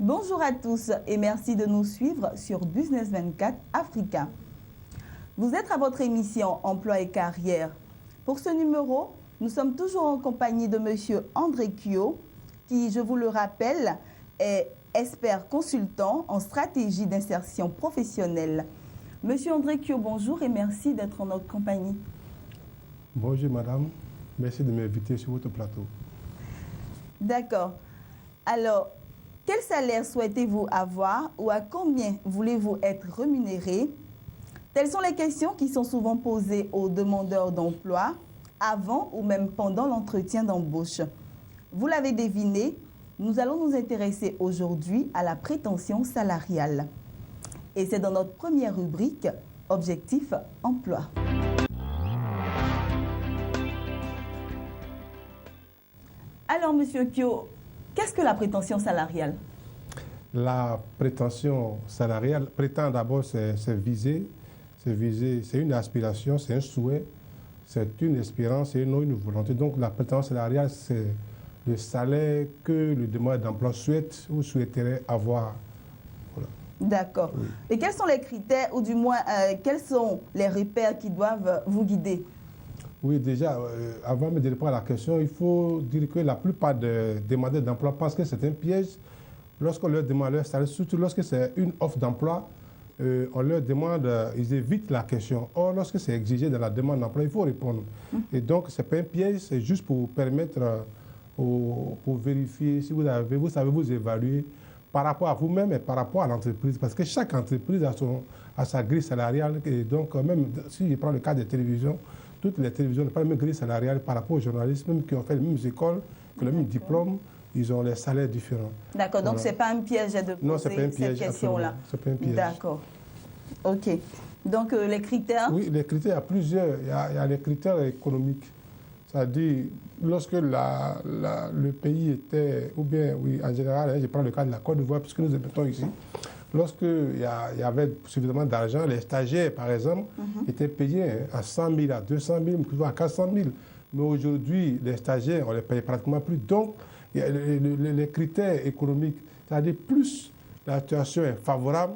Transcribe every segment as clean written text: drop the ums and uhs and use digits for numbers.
Bonjour à tous et merci de nous suivre sur Business 24 Africa. Vous êtes à votre émission Emploi et carrière. Pour ce numéro, nous sommes toujours en compagnie de M. André Kyo, qui, je vous le rappelle, est expert consultant en stratégie d'insertion professionnelle. Monsieur André Kyo, bonjour et merci d'être en notre compagnie. Bonjour madame, merci de m'inviter sur votre plateau. D'accord. Alors, quel salaire souhaitez-vous avoir ou à combien voulez-vous être rémunéré? Telles sont les questions qui sont souvent posées aux demandeurs d'emploi avant ou même pendant l'entretien d'embauche. Vous l'avez deviné, nous allons nous intéresser aujourd'hui à la prétention salariale. Et c'est dans notre première rubrique, Objectif emploi. Alors, Monsieur Kyo, qu'est-ce que la prétention salariale? La prétention salariale, prétend d'abord, c'est viser, c'est une aspiration, c'est un souhait, c'est une espérance et non une volonté. Donc la prétention salariale, c'est le salaire que le demandeur d'emploi souhaite ou souhaiterait avoir. Voilà. D'accord. Oui. Et quels sont les critères, ou du moins, quels sont les repères qui doivent vous guider? Oui, déjà, avant de répondre à la question, il faut dire que la plupart des demandeurs d'emploi pensent que c'est un piège. Lorsqu'on leur demande leur salaire, surtout lorsque c'est une offre d'emploi, on leur demande, ils évitent la question. Or, lorsque c'est exigé dans la demande d'emploi, il faut répondre. Et donc, ce n'est pas un piège, c'est juste pour permettre, pour vérifier si vous savez vous évaluer par rapport à vous-même et par rapport à l'entreprise. Parce que chaque entreprise a sa grille salariale. Et donc, même si je prends le cas des télévisions, toutes les télévisions n'ont pas la même grille salariale par rapport aux journalistes, même qui ont fait les mêmes écoles, qui ont le même diplôme, ils ont les salaires différents. D'accord, donc ce n'est pas un piège de poser cette question-là. Ce n'est pas un piège. D'accord. OK. Donc les critères? Oui, les critères, il y a plusieurs. Il y a les critères économiques. C'est-à-dire, lorsque le pays était, ou bien, oui, en général, je prends le cas de la Côte d'Ivoire, puisque nous habitons ici. Lorsqu'il y avait suffisamment d'argent, les stagiaires, par exemple, étaient payés à 100 000, à 200 000, à 400 000. Mais aujourd'hui, les stagiaires, on ne les paye pratiquement plus. Donc, il y a les critères économiques, c'est-à-dire plus la situation est favorable,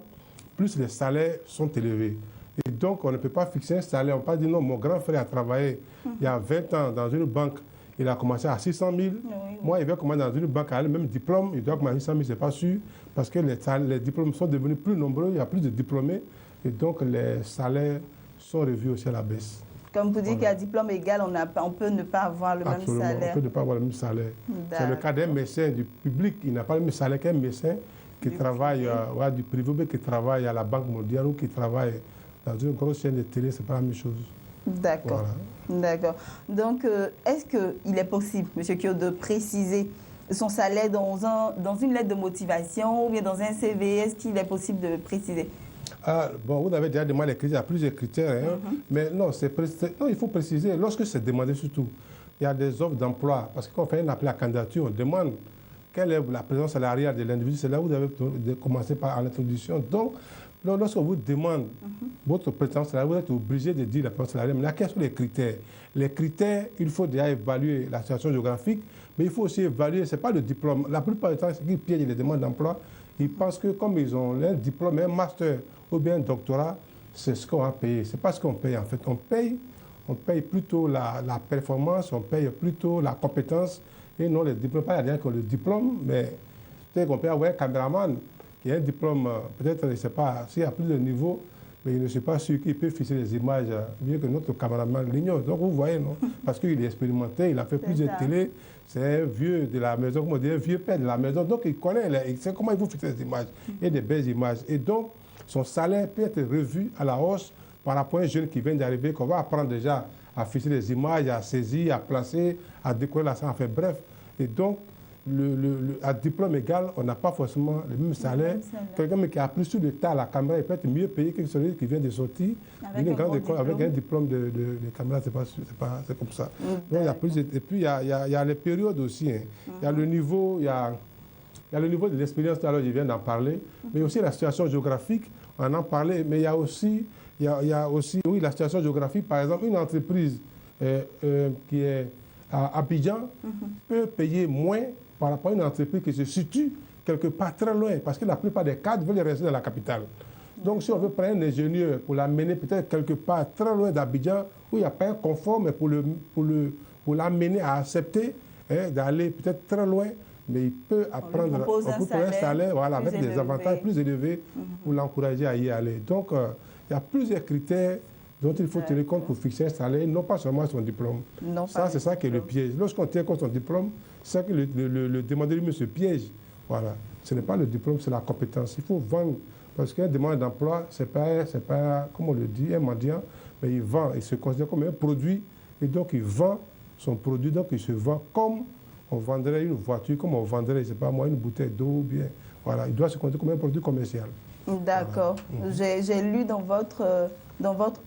plus les salaires sont élevés. Et donc, on ne peut pas fixer un salaire. On ne peut pas dire non, mon grand frère a travaillé il y a 20 ans dans une banque, il a commencé à 600 000. Oui. Moi, il va commencer dans une banque avec le même diplôme, il doit commencer à 600 000, ce n'est pas sûr, parce que les diplômes sont devenus plus nombreux, il y a plus de diplômés, et donc les salaires sont revus aussi à la baisse. Comme vous dites qu'à diplôme égal, on peut ne pas avoir le Absolument, même salaire. On peut ne pas avoir le même salaire. C'est le cas d'un médecin du public, il n'a pas le même salaire qu'un médecin qui travaille du privé, qui travaille à la Banque mondiale ou qui travaille dans une grosse chaîne de télé, ce n'est pas la même chose. D'accord. Voilà. D'accord. Donc, est-ce qu'il est possible, M. Kyo, de préciser son salaire dans une lettre de motivation ou bien dans un CV? Est-ce qu'il est possible de préciser? Bon, vous avez déjà demandé les critères, il y a plusieurs critères, mais non, non, il faut préciser, lorsque c'est demandé surtout, il y a des offres d'emploi, parce qu'on fait un appel à candidature, on demande quelle est la présence salariale de l'individu, c'est là où vous avez commencé par l'introduction. Donc, lorsqu'on vous demande votre prétention salariale, vous êtes obligé de dire la prétention salariale. Mais là, quels sont les critères? Les critères, il faut déjà évaluer la situation géographique, mais il faut aussi évaluer, ce n'est pas le diplôme. La plupart du temps, ce qui piège les demandes d'emploi, ils pensent que comme ils ont un diplôme, un master ou bien un doctorat, c'est ce qu'on va payer. Ce n'est pas ce qu'on paye en fait. On paye plutôt la performance, on paye plutôt la compétence et non les diplômes. Pas dire que le diplôme, mais peut-être qu'on peut avoir un caméraman qui a un diplôme, peut-être, je ne sais pas, s'il y a plus de niveau, mais je ne suis pas sûr qu'il peut fixer les images mieux que notre caméraman l'ignore. Donc vous voyez, non? Parce qu'il est expérimenté, il a fait plusieurs télés, c'est un vieux de la maison, comme on dit, un vieux père de la maison. Donc il connaît, il sait comment il faut fixer les images et des belles images. Et donc son salaire peut être revu à la hausse par rapport à un jeune qui vient d'arriver, qu'on va apprendre déjà à fixer les images, à saisir, à placer, à décorer la scène, enfin bref. Et donc, à diplôme égal, on n'a pas forcément le même salaire. Quelqu'un qui a plus sur le tas à la caméra, il peut être mieux payé que celui qui vient de sortir d'une grande école avec un diplôme de caméra, c'est comme ça. Donc, il y a plus, et puis, il y a les périodes aussi. Il y a le niveau, il y a le niveau de l'expérience, alors je viens d'en parler, mais aussi la situation géographique, on en parlait, mais il y a aussi, oui, la situation géographique. Par exemple, une entreprise qui est à Abidjan peut payer moins par rapport à une entreprise qui se situe quelque part très loin, parce que la plupart des cadres veulent rester dans la capitale. Donc, si on veut prendre un ingénieur pour l'amener peut-être quelque part très loin d'Abidjan, où il n'y a pas un confort, mais pour l'amener à accepter d'aller peut-être très loin, mais il peut apprendre, on peut proposer un salaire voilà, avec des avantages plus élevés pour l'encourager à y aller. Donc, il y a plusieurs critères dont il faut tenir compte pour fixer un salaire, non pas seulement son diplôme. Ça, c'est ça qui est le piège. Lorsqu'on tient compte de son diplôme, c'est que le demandeur lui-même se piège. Voilà. Ce n'est pas le diplôme, c'est la compétence. Il faut vendre. Parce qu'un demandeur d'emploi, ce n'est pas, comme on le dit, un mendiant, mais il vend, il se considère comme un produit, et donc il vend son produit, donc il se vend comme on vendrait une voiture, comme on vendrait, je ne sais pas moi, une bouteille d'eau, ou bien, voilà, il doit se considérer comme un produit commercial. D'accord. Voilà. J'ai lu dans votre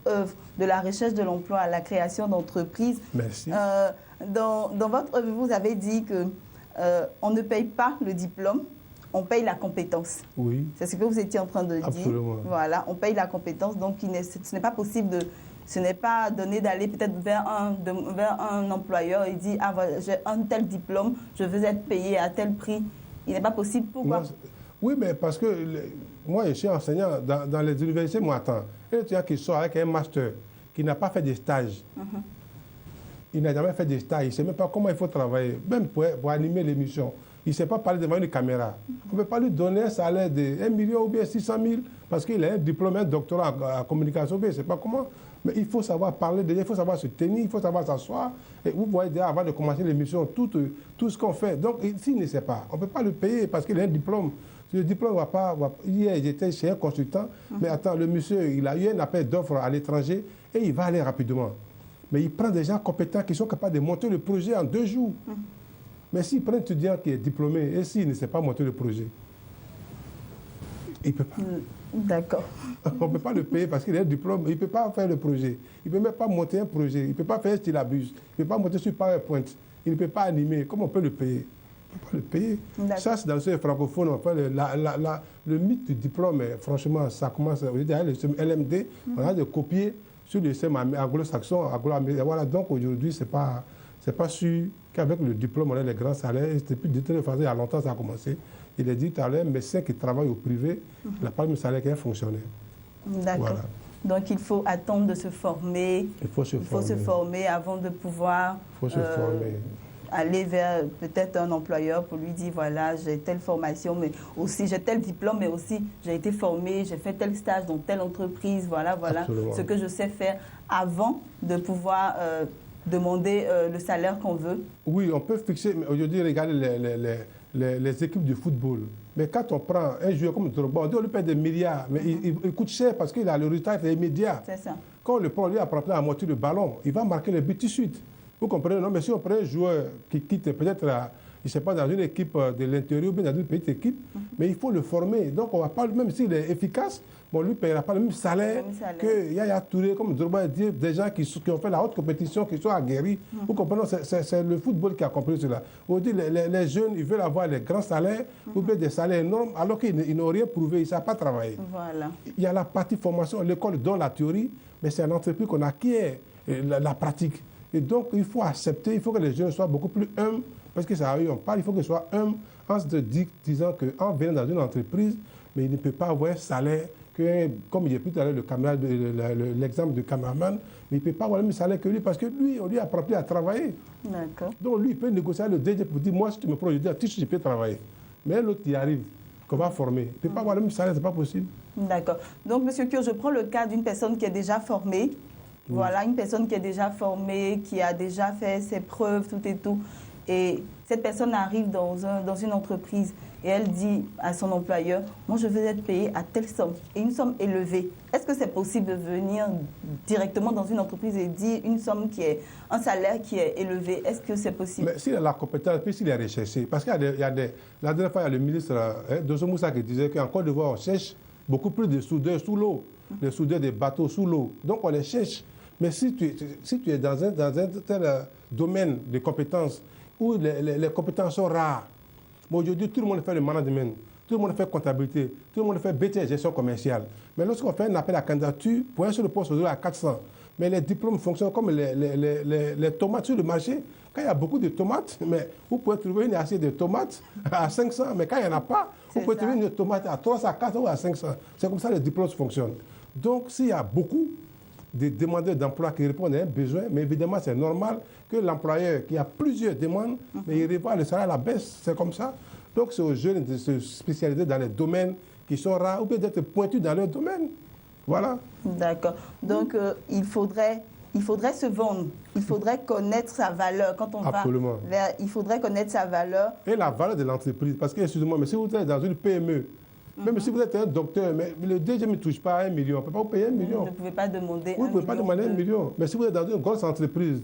œuvre de la recherche de l'emploi à la création d'entreprises. Merci. Dans votre œuvre, vous avez dit que on ne paye pas le diplôme, on paye la compétence. Oui. C'est ce que vous étiez en train de Absolument. dire. Voilà, on paye la compétence, donc ce n'est pas possible ce n'est pas donné d'aller peut-être vers un employeur et dire ah voilà, j'ai un tel diplôme, je veux être payé à tel prix. Il n'est pas possible. Pourquoi? Oui, mais parce que moi, je suis enseignant dans les universités, moi, attends. Un étudiant qui sort avec un master, qui n'a pas fait de stage, il n'a jamais fait de stage, il ne sait même pas comment il faut travailler, même pour animer l'émission. Il ne sait pas parler devant une caméra. On ne peut pas lui donner un salaire de 1 million ou bien 600 000 parce qu'il a un diplôme, un doctorat en communication, je ne sais pas comment. Mais il faut savoir parler, il faut savoir se tenir, il faut savoir s'asseoir. Et vous voyez déjà avant de commencer l'émission tout ce qu'on fait. Donc s'il ne sait pas, on ne peut pas le payer parce qu'il a un diplôme. Le diplôme ne va pas... Hier, j'étais chez un consultant, mais attends, le monsieur, il a eu un appel d'offres à l'étranger et il va aller rapidement. Mais il prend des gens compétents qui sont capables de monter le projet en 2 jours. Mais s'il prend un étudiant qui est diplômé et s'il ne sait pas monter le projet, il ne peut pas. D'accord. On ne peut pas le payer parce qu'il a un diplôme, il ne peut pas faire le projet. Il ne peut même pas monter un projet, il ne peut pas faire un stylabus, il ne peut pas monter sur PowerPoint, il ne peut pas animer. Comment on peut le payer? On ne peut pas le payer. Ça, c'est dans ce francophone, enfin, le mythe du diplôme, franchement, ça commence, le LMD, on a de copier sur le système anglo-saxon, voilà, donc aujourd'hui, c'est pas sûr qu'avec le diplôme, on a les grands salaires. Depuis de toute façon, il y a longtemps, ça a commencé. Il est dit tout à l'heure, un médecin qui travaille au privé, il n'a pas le même salaire qu'un fonctionnaire. D'accord. Voilà. Donc, il faut attendre de se former. Il faut se former avant de pouvoir aller vers peut-être un employeur pour lui dire, voilà, j'ai telle formation, mais aussi j'ai tel diplôme, mais aussi j'ai été formé, j'ai fait tel stage dans telle entreprise, voilà Absolument. Ce que je sais faire avant de pouvoir demander le salaire qu'on veut. Oui, on peut fixer, mais aujourd'hui, regardez les équipes de football. Mais quand on prend un joueur comme Drogba, on lui paye des milliards, mais il coûte cher parce qu'il a le résultat immédiat. C'est ça. Quand on le prend, lui, apprend à moitié le ballon, il va marquer le but tout de suite. Vous comprenez, non? Mais si on prend un joueur qui quitte peut-être, je ne sais pas, dans une équipe de l'intérieur ou bien dans une petite équipe, mais il faut le former. Donc, on va pas, même s'il est efficace, on ne lui paiera pas le même salaire que Yaya Touré, comme Drogba dit, des gens qui ont fait la haute compétition, qui sont aguerris. Vous comprenez, c'est le football qui a compris cela. Aujourd'hui, les jeunes, ils veulent avoir les grands salaires ou bien des salaires énormes, alors qu'ils n'ont rien prouvé, ils ne savent pas travailler. Voilà. Il y a la partie formation, l'école donne la théorie, mais c'est en entreprise qu'on acquiert la pratique. Et donc, il faut accepter, il faut que les jeunes soient beaucoup plus humbles, parce que ça, on parle, il faut qu'ils soient humbles en se disant qu'en venant dans une entreprise, mais il ne peut pas avoir un salaire que, comme j'ai pu tout à l'heure l'exemple du caméraman, mais il ne peut pas avoir le même salaire que lui, parce que lui, on lui a appris à travailler. D'accord. Donc, lui, il peut négocier avec le DG pour dire, moi, si tu me prends, je dis, je peux travailler. Mais l'autre, il arrive, qu'on va former. Il ne peut pas avoir le même salaire, ce n'est pas possible. D'accord. Donc, M. Kyo, je prends le cas d'une personne qui est déjà formée. Oui. Voilà, une personne qui est déjà formée, qui a déjà fait ses preuves, tout et tout. Et cette personne arrive dans une entreprise et elle dit à son employeur, moi je veux être payé à telle somme, et une somme élevée. Est-ce que c'est possible de venir directement dans une entreprise et dire une somme qui est un salaire qui est élevé? Est-ce que c'est possible? Mais s'il a la compétence, puis s'il est recherché, parce qu'il y a la dernière fois, il y a le ministre Dosso Moussa qui disait qu'en Côte d'Ivoire, on cherche beaucoup plus de soudeurs sous l'eau, des soudeurs des bateaux sous l'eau. Donc on les cherche. Mais si tu es dans un tel domaine de compétences où les compétences sont rares, bon, aujourd'hui, tout le monde fait le management, tout le monde fait comptabilité, tout le monde fait BTS, gestion commerciale. Mais lorsqu'on fait un appel à candidature, pour un seul poste, on doit à 400. Mais les diplômes fonctionnent comme les tomates sur le marché. Quand il y a beaucoup de tomates, mais vous pouvez trouver une assiette de tomates à 500, mais quand il n'y en a pas, vous pouvez trouver une tomate à 300, à 400 ou à 500. C'est comme ça que les diplômes fonctionnent. Donc, s'il y a beaucoup de demandeurs d'emploi qui répondent à un besoin, mais évidemment, c'est normal que l'employeur qui a plusieurs demandes, mais il revoit le salaire à la baisse, c'est comme ça. Donc, c'est aux jeunes de se spécialiser dans les domaines qui sont rares ou bien d'être pointus dans leur domaine. Voilà. D'accord. Donc, il faudrait se vendre. Il faudrait connaître sa valeur. Quand on Absolument. va vers... Il faudrait connaître sa valeur. Et la valeur de l'entreprise. Parce que, excusez-moi, mais si vous êtes dans une PME, même si vous êtes un docteur, mais le DG ne touche pas à 1 million. On ne peut pas vous payer 1 million. Vous ne pouvez pas demander Vous ne pouvez pas demander 1 million. Mais si vous êtes dans une grosse entreprise,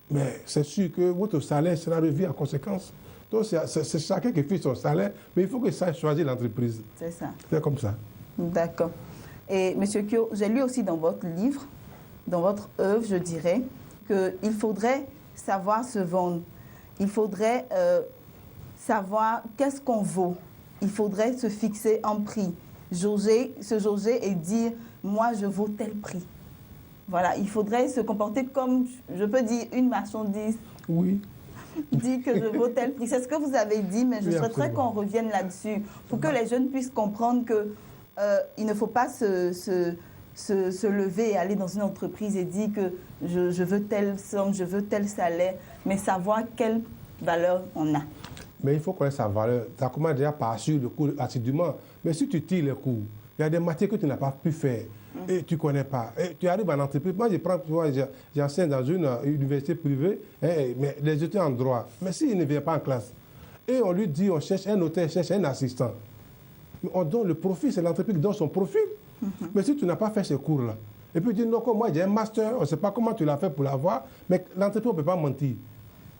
mais c'est sûr que votre salaire sera revu en conséquence. Donc, c'est chacun qui fait son salaire, mais il faut que ça choisisse l'entreprise. C'est ça. C'est comme ça. D'accord. Et M. Kyo, j'ai lu aussi dans votre livre, dans votre œuvre, je dirais, qu'il faudrait savoir se vendre. Il faudrait savoir qu'est-ce qu'on vaut. Il faudrait se fixer un prix, se jauger et dire, moi, je vaux tel prix. Voilà, il faudrait se comporter comme, je peux dire, une marchandise. Oui. Dit que je vaux tel prix. C'est ce que vous avez dit, mais je souhaiterais qu'on revienne là-dessus pour que les jeunes puissent comprendre qu'il ne faut pas se lever et aller dans une entreprise et dire que je veux telle somme, je veux tel salaire, mais savoir quelle valeur on a. Mais il faut connaître sa valeur. Tu as commencé déjà par suivre le cours assidûment. Mais si tu tires les cours, il y a des matières que tu n'as pas pu faire et tu ne connais pas. Et tu arrives en entreprise. Moi, j'enseigne dans une université privée, mais les étudiants en droit. Mais s'il ne vient pas en classe, et on lui dit, on cherche un notaire, cherche un assistant. On donne le profil, c'est l'entreprise qui donne son profil. Mais si tu n'as pas fait ces cours-là, et puis tu dis, non, moi j'ai un master, on ne sait pas comment tu l'as fait pour l'avoir, mais l'entreprise, on ne peut pas mentir.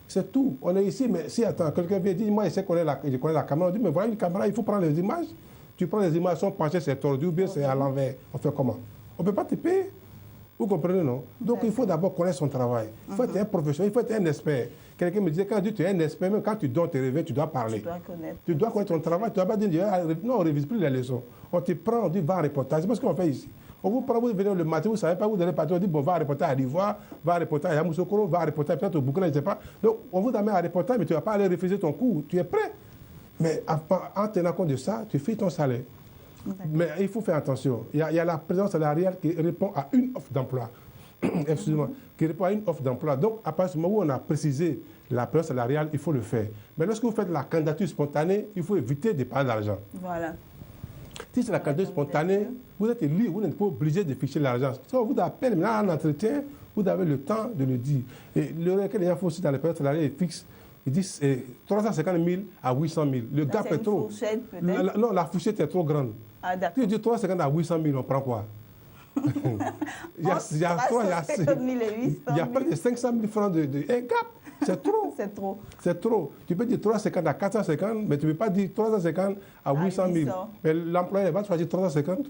C'est tout. On est ici, mais si, attends, quelqu'un vient dire, moi, je connais la caméra. On dit, mais voilà une caméra, il faut prendre les images. Tu prends les images, sont penchées, c'est tordu, ou bien c'est à l'envers. On fait comment? On ne peut pas te payer. Vous comprenez, non? Donc, il faut d'abord connaître son travail. Il faut être un professionnel, il faut être un expert. Quelqu'un me disait, quand tu es un expert, même quand tu donnes tes réveils, tu dois parler. Tu dois connaître ton travail. Tu ne dois pas dire, non, on ne révise plus les leçons. On te prend, on dit, va en reportage. C'est pas ce qu'on fait ici. On vous prend, vous venez le matin, vous ne savez pas, vous allez partir, on dit, bon, va en reportage à l'Ivoire, va en reportage à Yamoussoukro, va en reportage peut-être au Burkina, je ne sais pas. Donc, on vous amène à reportage, mais tu ne vas pas aller refuser ton cours. Tu es prêt. Mais en tenant compte de ça, tu fais ton salaire. Mais il faut faire attention. Il y a la présence salariale qui répond à une offre d'emploi. Excusez-moi, qui répond à une offre d'emploi. Donc, à partir du moment où on a précisé la présence salariale, il faut le faire. Mais lorsque vous faites la candidature spontanée, il faut éviter de parler d'argent. Voilà. Si c'est la candidature spontanée, vous êtes libre, vous n'êtes pas obligé de ficher l'argent. Si on vous appelle maintenant en entretien, vous avez le temps de le dire. Et le que les gens font aussi dans les périodes salariales est fixe. Ils disent 350 000 à 800 000. Le gap est trop. Non, la fourchette est trop grande. Ah, d'accord. Si tu dis 350 à 800 000, on prend quoi? Il y a près de 500 000 francs de gap. C'est trop. C'est trop. C'est trop. Tu peux dire 350 à 450, mais tu ne peux pas dire 350 à 800 000. Mais l'employeur va choisir 350.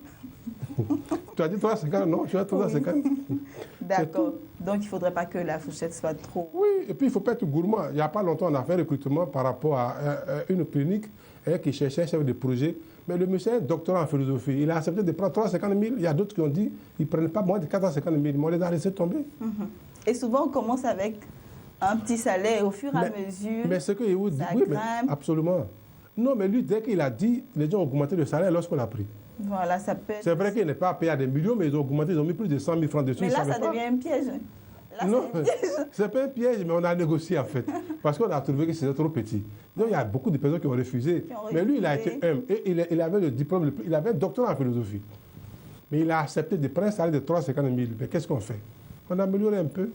Tu as dit 350, non, tu as 350. Oui. D'accord. Donc, il ne faudrait pas que la fourchette soit trop. Oui, et puis il ne faut pas être gourmand. Il n'y a pas longtemps, on a fait un recrutement par rapport à une clinique qui cherchait un chef de projet. Mais le monsieur est doctorat en philosophie. Il a accepté de prendre 350 000. Il y a d'autres qui ont dit qu'ils ne prennent pas moins de 450 000. Mais on les a laissés tomber. Et souvent, on commence avec un petit salaire et au fur et à mesure. Mais ce que vous dit, oui, mais absolument. Non, mais lui, dès qu'il a dit, les gens ont augmenté le salaire lorsqu'on l'a pris. Voilà, ça peut être... C'est vrai qu'il n'est pas payé à des millions, mais ils ont augmenté, ils ont mis plus de 100 000 francs dessus. Mais là, ça devient un piège. Là, non, ce n'est pas un piège, mais on a négocié en fait. Parce qu'on a trouvé que c'était trop petit. Donc il y a beaucoup de personnes qui ont refusé. Mais lui, il a été humble. Et il avait le diplôme, il avait un doctorat en philosophie. Mais il a accepté de prendre un salaire de 350 000. Mais qu'est-ce qu'on fait? On a amélioré un peu.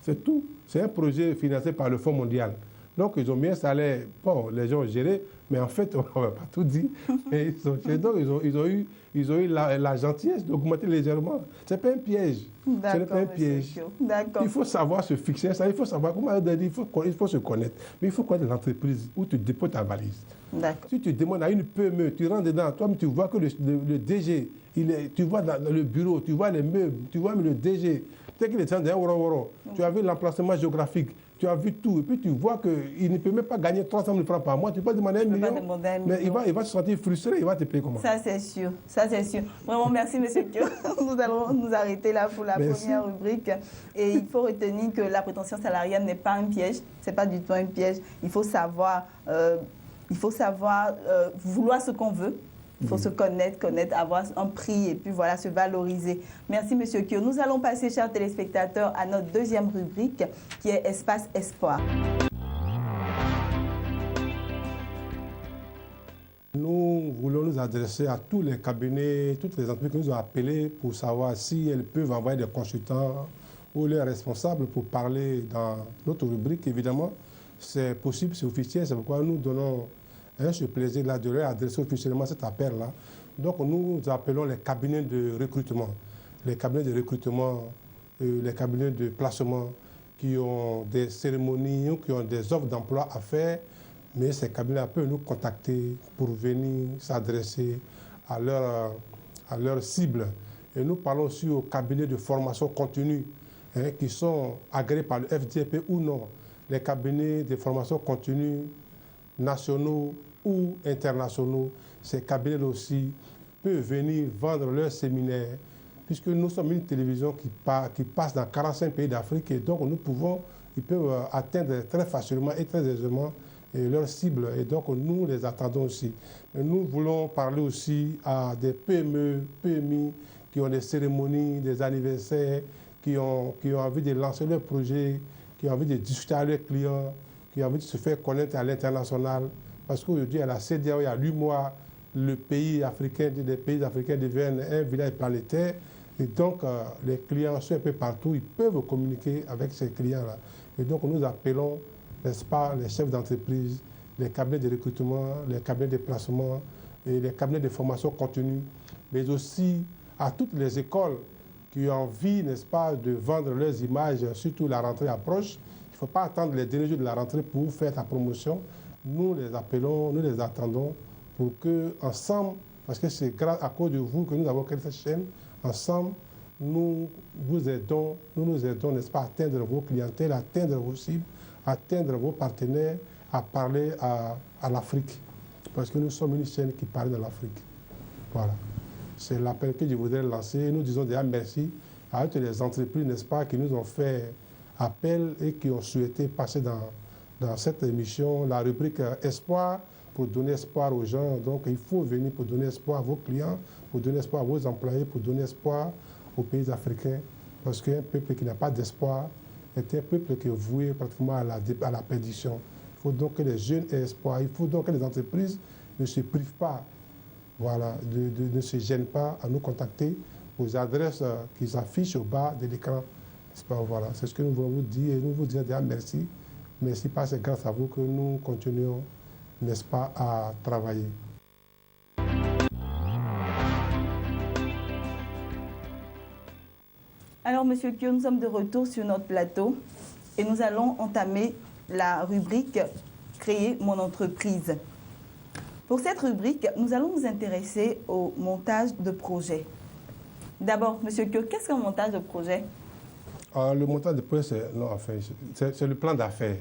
C'est tout. C'est un projet financé par le Fonds mondial. Donc, ils ont mis un salaire. Bon, les gens ont géré, mais en fait, on ne va pas tout dire. Et donc, ils ont eu la gentillesse d'augmenter légèrement. Ce n'est pas un piège. Ce n'est pas un piège. Il faut savoir se fixer ça. Il faut savoir, comment il faut se connaître. Mais il faut connaître l'entreprise où tu déposes ta valise. Si tu demandes à une PME, tu rentres dedans, toi, tu vois que le DG, tu vois dans le bureau, tu vois les meubles, tu vois le DG. Peut-être qu'il est dans un woro. Tu as vu l'emplacement géographique. tu as vu tout, et puis tu vois qu'il ne peut même pas gagner 300 000 francs par mois, tu peux demander 1 million, mais il va se sentir frustré, il va te payer comment? Ça, c'est sûr. Ça, c'est sûr. Vraiment, merci, monsieur Kyo. Nous allons nous arrêter là pour la première rubrique. Et il faut retenir que la prétention salariale n'est pas un piège. Ce n'est pas du tout un piège. Il faut savoir, vouloir ce qu'on veut. Il faut se connaître, avoir un prix et puis voilà, se valoriser. Merci, monsieur Kyo. Nous allons passer, chers téléspectateurs, à notre deuxième rubrique qui est Espace Espoir. Nous voulons nous adresser à tous les cabinets, toutes les entreprises qui nous ont appelés pour savoir si elles peuvent envoyer des consultants ou leurs responsables pour parler dans notre rubrique. Évidemment, c'est possible, c'est officiel, c'est pourquoi nous donnons ce plaisir-là de leur adresser officiellement cet appel-là. Donc nous appelons les cabinets de recrutement. Les cabinets de recrutement, les cabinets de placement qui ont des cérémonies ou qui ont des offres d'emploi à faire. Mais ces cabinets peuvent nous contacter pour venir s'adresser à leur cible. Et nous parlons aussi aux cabinets de formation continue qui sont agréés par le FDP ou non. Les cabinets de formation continue nationaux ou internationaux, ces cabinets aussi peuvent venir vendre leurs séminaires, puisque nous sommes une télévision qui passe dans 45 pays d'Afrique et donc ils peuvent atteindre très facilement et très aisément leur cible et donc nous les attendons aussi. Et nous voulons parler aussi à des PME, PMI qui ont des cérémonies, des anniversaires, qui ont envie de lancer leur projet, qui ont envie de discuter avec leurs clients, qui ont envie de se faire connaître à l'international. Parce qu'aujourd'hui, à la CEDEAO, il y a 8 mois, les pays africains deviennent un village planétaire. Et donc, les clients sont un peu partout, ils peuvent communiquer avec ces clients-là. Et donc, nous appelons, n'est-ce pas, les chefs d'entreprise, les cabinets de recrutement, les cabinets de placement et les cabinets de formation continue, mais aussi à toutes les écoles qui ont envie, n'est-ce pas, de vendre leurs images, surtout la rentrée approche. Il ne faut pas attendre les derniers jours de la rentrée pour faire ta promotion. Nous les appelons, nous les attendons pour que, ensemble, parce que c'est grâce à cause de vous que nous avons créé cette chaîne, ensemble, nous nous aidons, n'est-ce pas, à atteindre vos clientèles, à atteindre vos cibles, à atteindre vos partenaires, à parler à l'Afrique. Parce que nous sommes une chaîne qui parle de l'Afrique. Voilà. C'est l'appel que je voudrais lancer. Nous disons déjà merci à toutes les entreprises, n'est-ce pas, qui nous ont fait appel et qui ont souhaité passer dans cette émission, la rubrique Espoir, pour donner espoir aux gens. Donc, il faut venir pour donner espoir à vos clients, pour donner espoir à vos employés, pour donner espoir aux pays africains. Parce qu'un peuple qui n'a pas d'espoir est un peuple qui est voué pratiquement à la perdition. Il faut donc que les jeunes aient espoir. Il faut donc que les entreprises ne se privent pas, voilà, ne se gênent pas à nous contacter aux adresses qui s'affichent au bas de l'écran. Voilà, c'est ce que nous voulons vous dire et nous vous disons déjà merci. Merci parce que c'est grâce à vous que nous continuons, n'est-ce pas, à travailler. Alors, monsieur Kyo, nous sommes de retour sur notre plateau et nous allons entamer la rubrique « Créer mon entreprise ». Pour cette rubrique, nous allons nous intéresser au montage de projet. D'abord, monsieur Kyo, qu'est-ce qu'un montage de projet? Le montage de projet, c'est le plan d'affaires.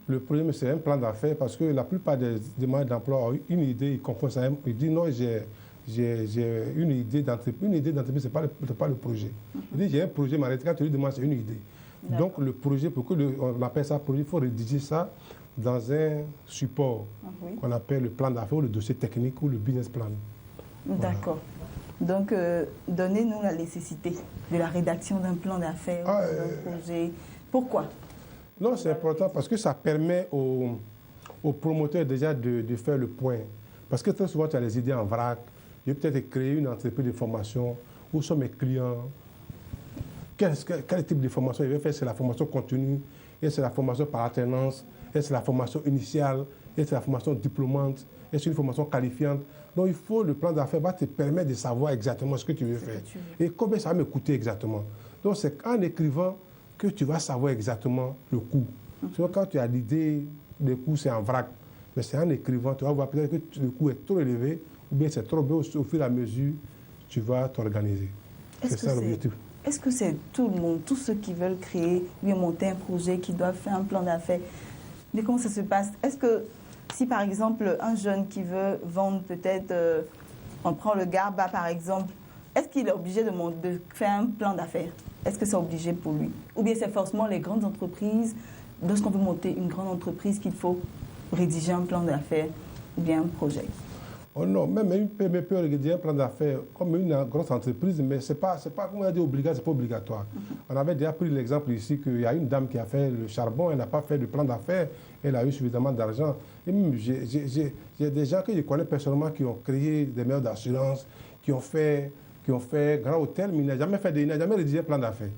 Le projet, c'est un plan d'affaires parce que la plupart des demandeurs d'emploi ont une idée, ils confondent ça. Ils disent non, j'ai une idée d'entreprise. Une idée d'entreprise, ce n'est pas le projet. Il dit j'ai un projet, mais quand tu lui demandes, c'est une idée. Donc le projet, pour on appelle ça projet, il faut rédiger ça dans un support qu'on appelle le plan d'affaires ou le dossier technique ou le business plan. D'accord. Voilà. Donc, donnez-nous la nécessité de la rédaction d'un plan d'affaires, d'un projet. Pourquoi? Non, c'est important parce que ça permet aux promoteurs déjà de faire le point. Parce que très souvent, tu as les idées en vrac. Je vais peut-être créer une entreprise de formation. Où sont mes clients? Quel type de formation je vais faire? C'est la formation continue, et c'est la formation par alternance, et c'est la formation initiale, et c'est la formation diplômante, et c'est une formation qualifiante. Donc, le plan d'affaires va te permettre de savoir exactement ce que tu veux faire. Et combien ça va me coûter exactement. Donc, c'est en écrivant que tu vas savoir exactement le coût. Quand tu as l'idée, le coût, c'est en vrac. Mais c'est en écrivant, tu vas voir peut-être que le coût est trop élevé, ou bien c'est trop bas, au fur et à mesure, tu vas t'organiser. C'est ça l'objectif. est-ce que c'est tout le monde, tous ceux qui veulent créer, bien monter un projet, qui doivent faire un plan d'affaires? Mais comment ça se passe? Est-ce que si par exemple un jeune qui veut vendre peut-être, on prend le Garba par exemple, est-ce qu'il est obligé de faire un plan d'affaires? Est-ce que c'est obligé pour lui? Ou bien c'est forcément les grandes entreprises, lorsqu'on veut monter une grande entreprise, qu'il faut rédiger un plan d'affaires ou bien un projet? Oh non, même une PME peut rédiger un plan d'affaires comme une grosse entreprise, mais ce n'est pas, comme on a dit, obligatoire, c'est pas obligatoire. On avait déjà pris l'exemple ici qu'il y a une dame qui a fait le charbon, elle n'a pas fait de plan d'affaires, elle a eu suffisamment d'argent. Et même, j'ai des gens que je connais personnellement qui ont créé des maisons d'assurance, qui ont fait grand hôtel, mais ils n'ont jamais rédigé un plan d'affaires.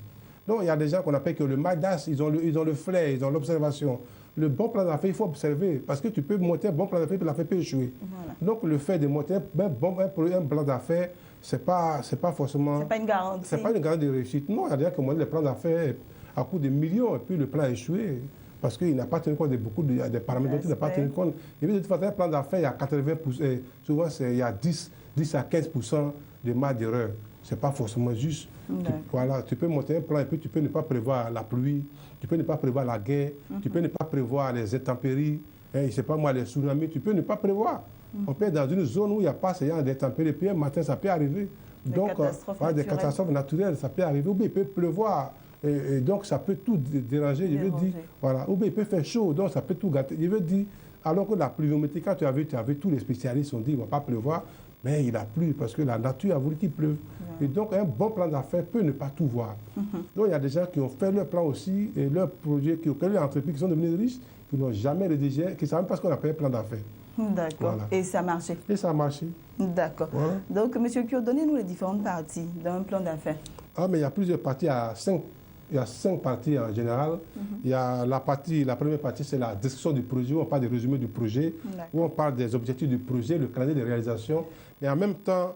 Donc il y a des gens qu'on appelle que le MADAS, ils ont le flair, ils ont l'observation. Le bon plan d'affaires, il faut observer, parce que tu peux monter un bon plan d'affaires, puis l'affaire peut échouer. Voilà. Donc le fait de monter un plan d'affaires, c'est pas forcément... C'est pas une garantie. C'est pas une garantie de réussite. Non, il y a des gens qui ont monté le plan d'affaires à coût de millions, et puis le plan a échoué, parce qu'il n'a pas tenu compte de beaucoup de paramètres, il n'a pas tenu compte. Et puis de toute façon, un plan d'affaires, il y a 80%, souvent il y a 10 à 15% de marge d'erreur. Ce n'est pas forcément juste. Voilà, tu peux monter un plan et puis tu peux ne pas prévoir la pluie, tu peux ne pas prévoir la guerre, tu peux ne pas prévoir les intempéries, je ne sais pas moi, les tsunamis, tu peux ne pas prévoir. On peut être dans une zone où il n'y a pas ce genre d'intempéries, puis un matin, ça peut arriver. Donc, des catastrophes naturelles, ça peut arriver. Ou bien il peut pleuvoir, et donc ça peut tout déranger. Je veux dire, voilà. Ou bien il peut faire chaud, donc ça peut tout gâter. Je veux dire, alors que la pluviométrie, quand tu as vu, tous les spécialistes ont dit qu'il ne va pas pleuvoir. Mais il a plu parce que la nature a voulu qu'il pleuve. Et donc, un bon plan d'affaires peut ne pas tout voir. Donc, il y a des gens qui ont fait leur plan aussi, et leurs projets, qui ont créé des entreprises qui sont devenues riches, qui n'ont jamais rédigé, qui ne savent même pas ce qu'on appelle un plan d'affaires. D'accord. Voilà. Et ça a marché? Et ça a marché. D'accord. Voilà. Donc, M. Kyo, donnez-nous les différentes parties d'un plan d'affaires. Ah, mais il y a plusieurs parties, il y a 5 parties en général. Il y a la première partie, c'est la description du projet, où on parle des résumés du projet, où on parle des objectifs du projet, le calendrier de réalisation, et en même temps,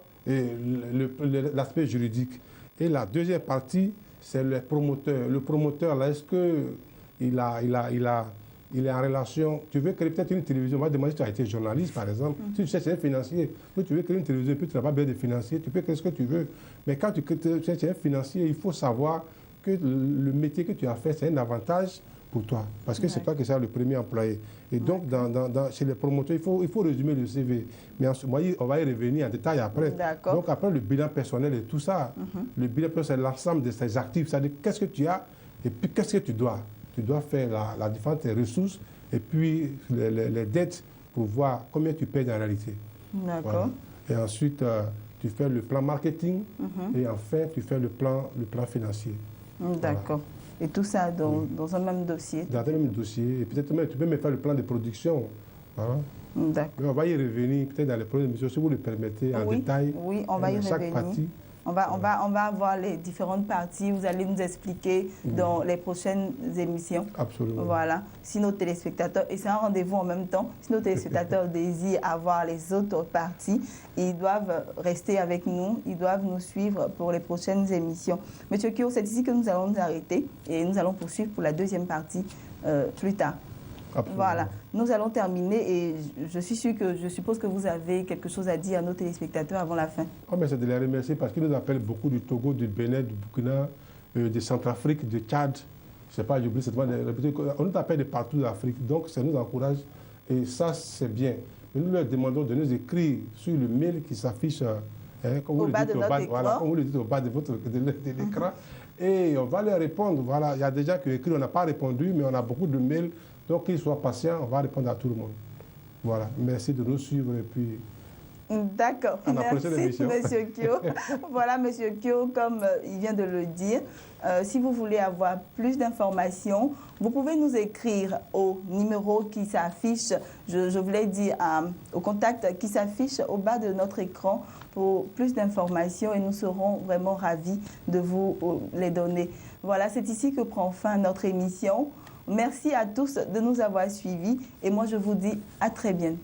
l'aspect juridique. Et la deuxième partie, c'est le promoteur. Le promoteur, là, est-ce qu'il est en relation? Tu veux créer peut-être une télévision, on va demander si tu as été journaliste, par exemple. Si tu cherches un financier, tu veux créer une télévision, puis tu n'as pas besoin de financier, tu peux créer ce que tu veux. Mais quand tu cherches un financier, il faut savoir que le métier que tu as fait, c'est un avantage pour toi, parce que c'est toi qui seras le premier employé. Et donc, chez les promoteurs, il faut résumer le CV. Mais on va y revenir en détail après. Donc, après le bilan personnel et tout ça, le bilan personnel, c'est l'ensemble de ces actifs. C'est-à-dire, qu'est-ce que tu as et puis qu'est-ce que tu dois. Tu dois faire la différence des ressources et puis les dettes pour voir combien tu payes en réalité. D'accord. Voilà. Et ensuite, tu fais le plan marketing et enfin, tu fais le plan financier. D'accord. Voilà. Et tout ça dans un même dossier? Dans un même dossier. Et peut-être même, tu peux même faire le plan de production. Voilà. D'accord. Mais on va y revenir peut-être dans les prochaines émissions, si vous le permettez, en détail. Oui, on va y revenir. Partie. On va voir les différentes parties. Vous allez nous expliquer dans les prochaines émissions. Absolument. Voilà. Si nos téléspectateurs, et c'est un rendez-vous en même temps, si nos téléspectateurs désirent avoir les autres parties, ils doivent rester avec nous, ils doivent nous suivre pour les prochaines émissions. Monsieur Kyo, c'est ici que nous allons nous arrêter et nous allons poursuivre pour la deuxième partie plus tard. Absolument. Voilà, nous allons terminer et je suppose que vous avez quelque chose à dire à nos téléspectateurs avant la fin. Oh, mais c'est de les remercier parce qu'ils nous appellent beaucoup du Togo, du Bénin, du Burkina, de Centrafrique, du Tchad. Je ne sais pas, j'oublie cette fois. On nous appelle de partout d'Afrique, donc ça nous encourage et ça c'est bien. Mais nous leur demandons de nous écrire sur le mail qui s'affiche au bas de notre écran. Voilà, comme vous le dites au bas de l'écran. Et on va leur répondre. Voilà, il y a des gens qui écrivent, on n'a pas répondu, mais on a beaucoup de mails. Donc, qu'ils soient patients, on va répondre à tout le monde. Voilà, merci de nous suivre et puis... D'accord, merci M. Kyo. Voilà, M. Kyo, comme il vient de le dire, si vous voulez avoir plus d'informations, vous pouvez nous écrire au numéro qui s'affiche, je voulais dire au contact qui s'affiche au bas de notre écran pour plus d'informations et nous serons vraiment ravis de vous les donner. Voilà, c'est ici que prend fin notre émission. Merci à tous de nous avoir suivis et moi je vous dis à très bientôt.